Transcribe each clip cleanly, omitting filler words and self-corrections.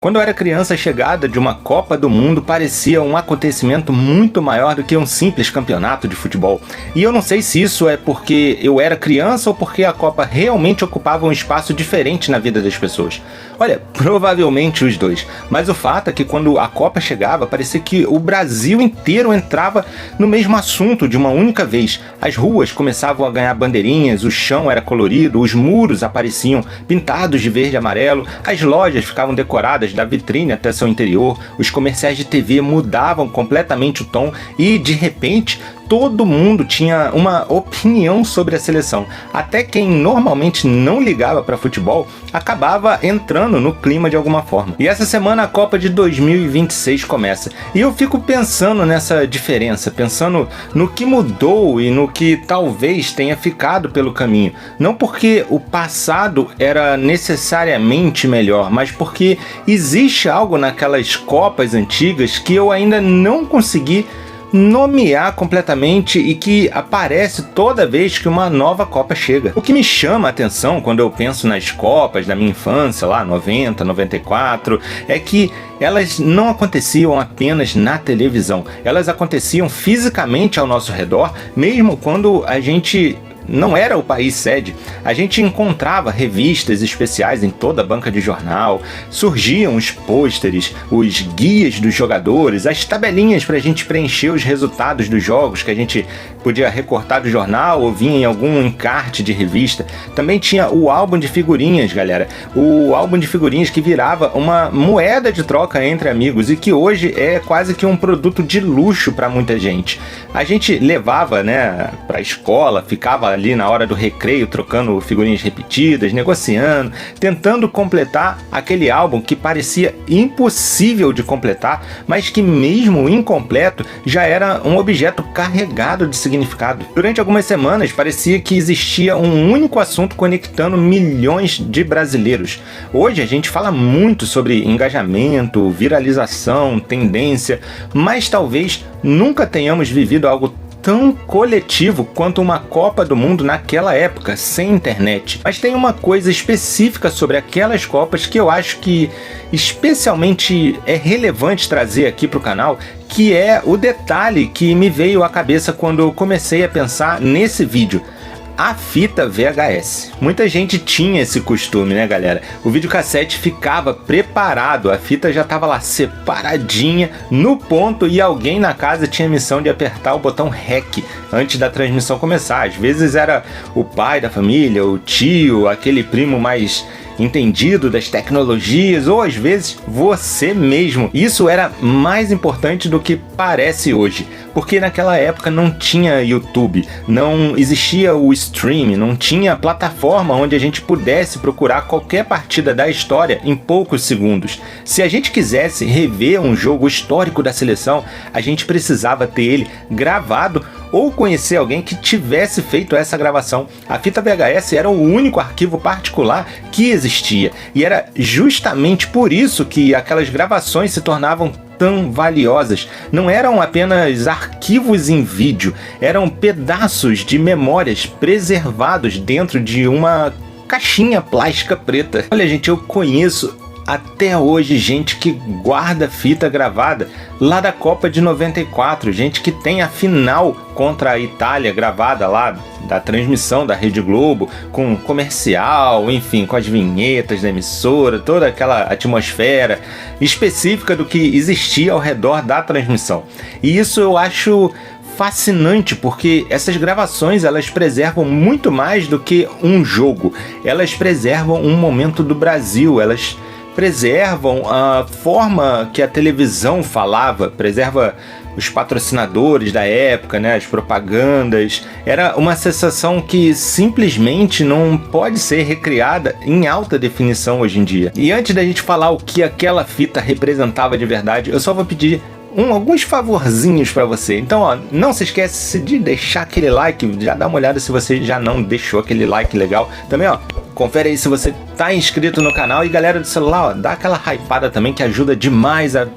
Quando eu era criança, a chegada de uma Copa do Mundo parecia um acontecimento muito maior do que um simples campeonato de futebol. E eu não sei se isso é porque eu era criança ou porque a Copa realmente ocupava um espaço diferente na vida das pessoas. Olha, provavelmente os dois. Mas o fato é que quando a Copa chegava, parecia que o Brasil inteiro entrava no mesmo assunto de uma única vez. As ruas começavam a ganhar bandeirinhas, o chão era colorido, os muros apareciam pintados de verde e amarelo, as lojas ficavam decoradas da vitrine até seu interior, os comerciais de TV mudavam completamente o tom e, de repente, todo mundo tinha uma opinião sobre a seleção. Até quem normalmente não ligava para futebol acabava entrando no clima de alguma forma. E essa semana a Copa de 2026 começa. E eu fico pensando nessa diferença, pensando no que mudou e no que talvez tenha ficado pelo caminho. Não porque o passado era necessariamente melhor, mas porque existe algo naquelas Copas antigas que eu ainda não consegui nomear completamente e que aparece toda vez que uma nova Copa chega. O que me chama a atenção quando eu penso nas Copas da minha infância, lá 90, 94, é que elas não aconteciam apenas na televisão, elas aconteciam fisicamente ao nosso redor, mesmo quando a gente não era o país sede. A gente encontrava revistas especiais em toda a banca de jornal, surgiam os pôsteres, os guias dos jogadores, as tabelinhas para a gente preencher os resultados dos jogos que a gente podia recortar do jornal ou vinha em algum encarte de revista. Também tinha o álbum de figurinhas, galera. O álbum de figurinhas que virava uma moeda de troca entre amigos e que hoje é quase que um produto de luxo para muita gente. A gente levava, para a escola, ficava ali na hora do recreio trocando figurinhas repetidas, negociando, tentando completar aquele álbum que parecia impossível de completar, mas que mesmo incompleto já era um objeto carregado de significado. Durante algumas semanas parecia que existia um único assunto conectando milhões de brasileiros. Hoje a gente fala muito sobre engajamento, viralização, tendência, mas talvez nunca tenhamos vivido algo tão coletivo quanto uma Copa do Mundo naquela época, sem internet. Mas tem uma coisa específica sobre aquelas Copas que eu acho que especialmente é relevante trazer aqui para o canal, que é o detalhe que me veio à cabeça quando eu comecei a pensar nesse vídeo. A fita VHS. Muita gente tinha esse costume, né, galera? O videocassete ficava preparado, a fita já estava lá separadinha, no ponto, e alguém na casa tinha a missão de apertar o botão REC antes da transmissão começar. Às vezes era o pai da família, o tio, aquele primo mais entendido das tecnologias, ou às vezes você mesmo. Isso era mais importante do que parece hoje, porque naquela época não tinha YouTube, não existia o stream, não tinha plataforma onde a gente pudesse procurar qualquer partida da história em poucos segundos. Se a gente quisesse rever um jogo histórico da seleção, a gente precisava ter ele gravado ou conhecer alguém que tivesse feito essa gravação. A fita VHS era o único arquivo particular que existia, e era justamente por isso que aquelas gravações se tornavam tão valiosas. Não eram apenas arquivos em vídeo, eram pedaços de memórias preservados dentro de uma caixinha plástica preta. Olha, gente, eu conheço até hoje gente que guarda fita gravada lá da Copa de 94, gente que tem a final contra a Itália gravada lá da transmissão da Rede Globo, com comercial, enfim, com as vinhetas da emissora, toda aquela atmosfera específica do que existia ao redor da transmissão. E isso eu acho fascinante, porque essas gravações elas preservam muito mais do que um jogo, elas preservam um momento do Brasil, elas preservam a forma que a televisão falava, preserva os patrocinadores da época, as propagandas. Era uma sensação que simplesmente não pode ser recriada em alta definição hoje em dia. E antes da gente falar o que aquela fita representava de verdade, eu só vou pedir alguns favorzinhos para você. Então, não se esquece de deixar aquele like, já dá uma olhada se você já não deixou aquele like legal. Também, confere aí se você tá inscrito no canal, e galera do celular, dá aquela hypada também que ajuda demais a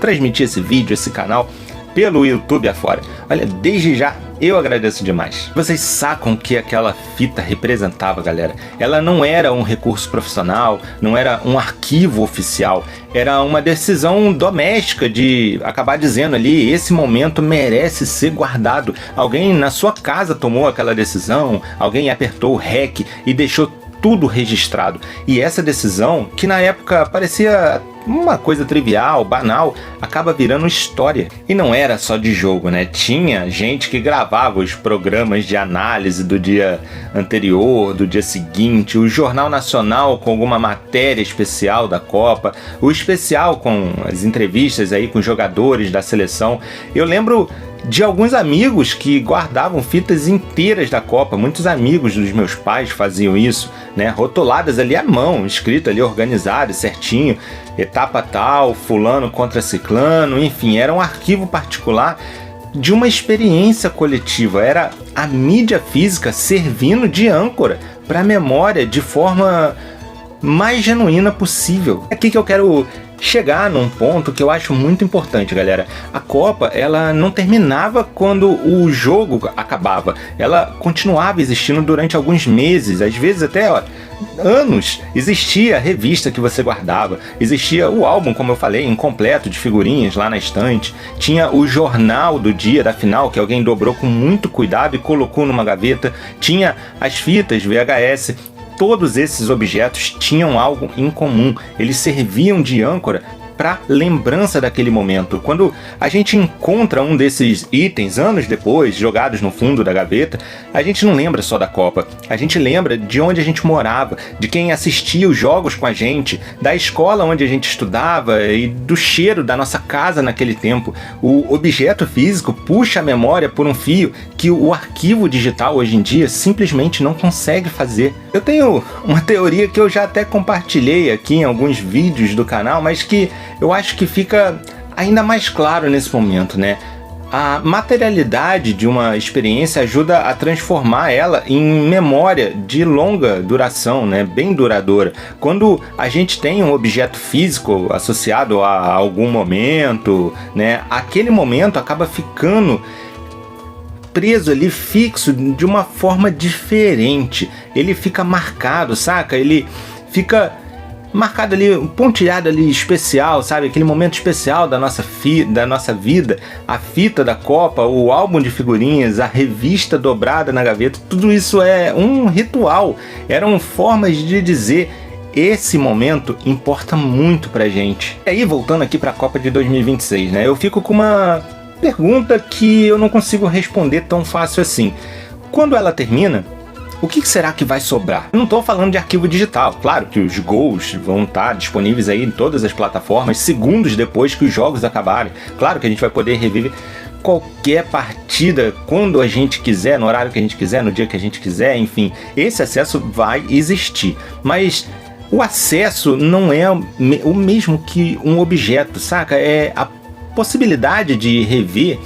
transmitir esse vídeo, esse canal pelo YouTube afora. Olha, desde já, eu agradeço demais. Vocês sacam o que aquela fita representava, galera? Ela não era um recurso profissional, não era um arquivo oficial, era uma decisão doméstica de acabar dizendo ali, esse momento merece ser guardado. Alguém na sua casa tomou aquela decisão, alguém apertou o REC e deixou tudo registrado. E essa decisão, que na época parecia uma coisa trivial, banal, acaba virando história. E não era só de jogo, né? Tinha gente que gravava os programas de análise do dia anterior, do dia seguinte, o Jornal Nacional com alguma matéria especial da Copa, o especial com as entrevistas aí com os jogadores da seleção. Eu lembro de alguns amigos que guardavam fitas inteiras da Copa. Muitos amigos dos meus pais faziam isso, né? Rotuladas ali à mão, escrito ali organizado, certinho, etapa tal, fulano contra ciclano, enfim, era um arquivo particular de uma experiência coletiva. Era a mídia física servindo de âncora para a memória de forma mais genuína possível. É aqui que eu quero chegar num ponto que eu acho muito importante, galera. A Copa, ela não terminava quando o jogo acabava. Ela continuava existindo durante alguns meses, às vezes até anos. Existia a revista que você guardava, existia o álbum, como eu falei, incompleto de figurinhas lá na estante, tinha o jornal do dia da final que alguém dobrou com muito cuidado e colocou numa gaveta, tinha as fitas VHS. Todos esses objetos tinham algo em comum, eles serviam de âncora para lembrança daquele momento. Quando a gente encontra um desses itens anos depois, jogados no fundo da gaveta, a gente não lembra só da Copa, a gente lembra de onde a gente morava, de quem assistia os jogos com a gente, da escola onde a gente estudava e do cheiro da nossa casa naquele tempo. O objeto físico puxa a memória por um fio que o arquivo digital hoje em dia simplesmente não consegue fazer. Eu tenho uma teoria que eu já até compartilhei aqui em alguns vídeos do canal, mas que eu acho que fica ainda mais claro nesse momento, né? A materialidade de uma experiência ajuda a transformar ela em memória de longa duração, né? Bem duradoura. Quando a gente tem um objeto físico associado a algum momento, né? Aquele momento acaba ficando preso ali, fixo, de uma forma diferente. Ele fica marcado, saca? Ele fica marcado ali, um pontilhado ali especial, sabe? Aquele momento especial da nossa vida, a fita da Copa, o álbum de figurinhas, a revista dobrada na gaveta, tudo isso é um ritual. Eram formas de dizer: esse momento importa muito pra gente. E aí, voltando aqui pra Copa de 2026, né? Eu fico com uma pergunta que eu não consigo responder tão fácil assim. Quando ela termina, o que será que vai sobrar? Eu não estou falando de arquivo digital. Claro que os gols vão estar disponíveis aí em todas as plataformas segundos depois que os jogos acabarem. Claro que a gente vai poder reviver qualquer partida quando a gente quiser, no horário que a gente quiser, no dia que a gente quiser, enfim. Esse acesso vai existir. Mas o acesso não é o mesmo que um objeto, saca? É a possibilidade de rever.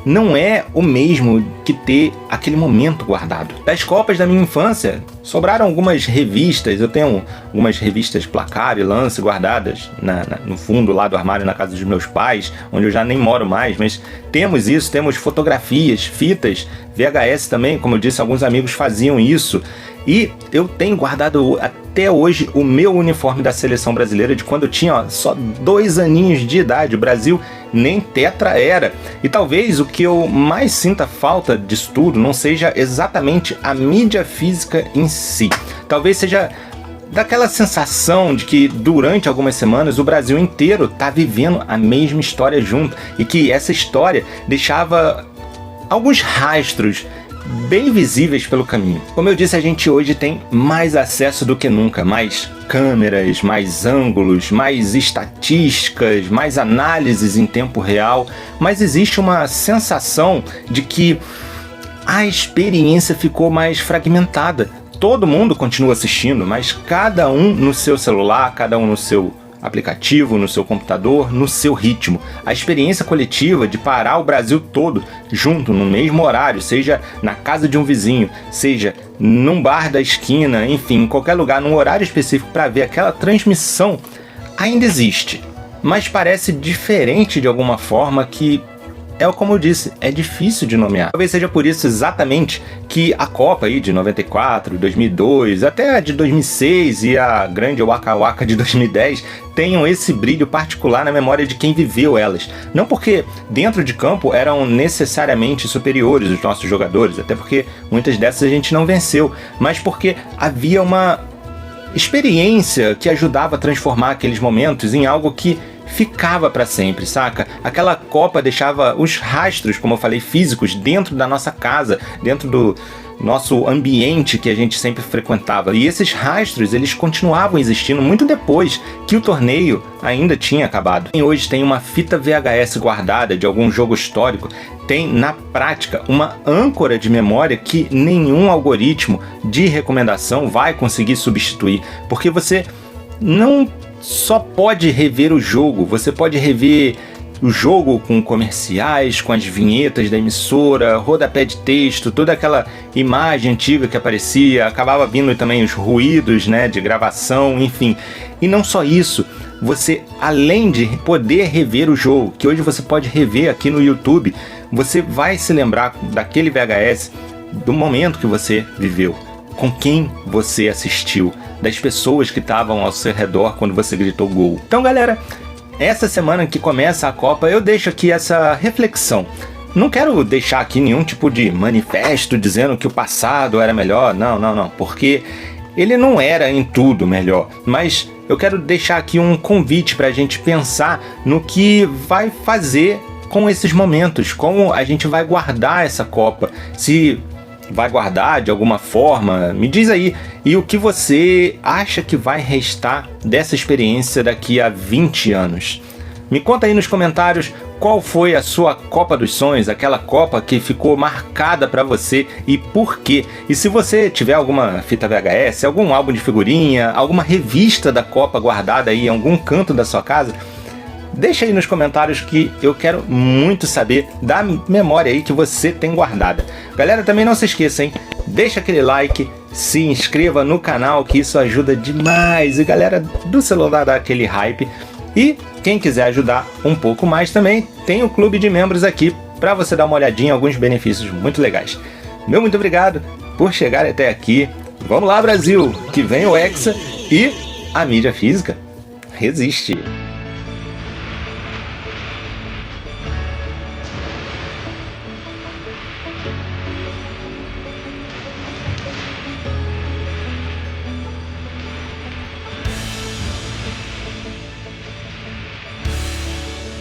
Não é o mesmo que ter aquele momento guardado. Das Copas da minha infância, sobraram algumas revistas. Eu tenho algumas revistas Placar e Lance guardadas no fundo lá do armário na casa dos meus pais, onde eu já nem moro mais, mas temos isso, temos fotografias, fitas, VHS também, como eu disse, alguns amigos faziam isso. E eu tenho guardado até hoje o meu uniforme da seleção brasileira de quando eu tinha só 2 aninhos de idade. O Brasil nem tetra era. E talvez o que eu mais sinta falta disso tudo não seja exatamente a mídia física em si. Talvez seja daquela sensação de que durante algumas semanas o Brasil inteiro está vivendo a mesma história junto e que essa história deixava alguns rastros bem visíveis pelo caminho. Como eu disse, a gente hoje tem mais acesso do que nunca, mais câmeras, mais ângulos, mais estatísticas, mais análises em tempo real, mas existe uma sensação de que a experiência ficou mais fragmentada. Todo mundo continua assistindo, mas cada um no seu celular, cada um no seu aplicativo, no seu computador, no seu ritmo. A experiência coletiva de parar o Brasil todo junto no mesmo horário, seja na casa de um vizinho, seja num bar da esquina, enfim, em qualquer lugar, num horário específico para ver aquela transmissão, ainda existe. Mas parece diferente de alguma forma, que é como eu disse, é difícil de nomear. Talvez seja por isso exatamente que a Copa aí de 94, 2002, até a de 2006 e a grande Waka Waka de 2010 tenham esse brilho particular na memória de quem viveu elas. Não porque dentro de campo eram necessariamente superiores os nossos jogadores, até porque muitas dessas a gente não venceu, mas porque havia uma experiência que ajudava a transformar aqueles momentos em algo que ficava para sempre, saca? Aquela Copa deixava os rastros, como eu falei, físicos dentro da nossa casa, dentro do nosso ambiente que a gente sempre frequentava. E esses rastros, eles continuavam existindo muito depois que o torneio ainda tinha acabado. Quem hoje tem uma fita VHS guardada de algum jogo histórico, tem na prática uma âncora de memória que nenhum algoritmo de recomendação vai conseguir substituir, porque você não só pode rever o jogo, você pode rever o jogo com comerciais, com as vinhetas da emissora, rodapé de texto, toda aquela imagem antiga que aparecia, acabava vindo também os ruídos, né, de gravação, enfim. E não só isso, você, além de poder rever o jogo, que hoje você pode rever aqui no YouTube, você vai se lembrar daquele VHS, do momento que você viveu, com quem você assistiu, das pessoas que estavam ao seu redor quando você gritou gol. Então, galera, essa semana que começa a Copa, eu deixo aqui essa reflexão. Não quero deixar aqui nenhum tipo de manifesto dizendo que o passado era melhor, não, porque ele não era em tudo melhor, mas eu quero deixar aqui um convite para a gente pensar no que vai fazer com esses momentos, como a gente vai guardar essa Copa, se vai guardar de alguma forma, me diz aí, e o que você acha que vai restar dessa experiência daqui a 20 anos. Me conta aí nos comentários qual foi a sua Copa dos Sonhos, aquela Copa que ficou marcada para você e por quê. E se você tiver alguma fita VHS, algum álbum de figurinha, alguma revista da Copa guardada aí em algum canto da sua casa, deixa aí nos comentários que eu quero muito saber da memória aí que você tem guardada. Galera, também não se esqueça, hein? Deixa aquele like, se inscreva no canal que isso ajuda demais. E galera do celular dá aquele hype. E quem quiser ajudar um pouco mais também, tem o clube de membros aqui para você dar uma olhadinha em alguns benefícios muito legais. Meu muito obrigado por chegar até aqui. Vamos lá, Brasil, que vem o Hexa e a mídia física resiste.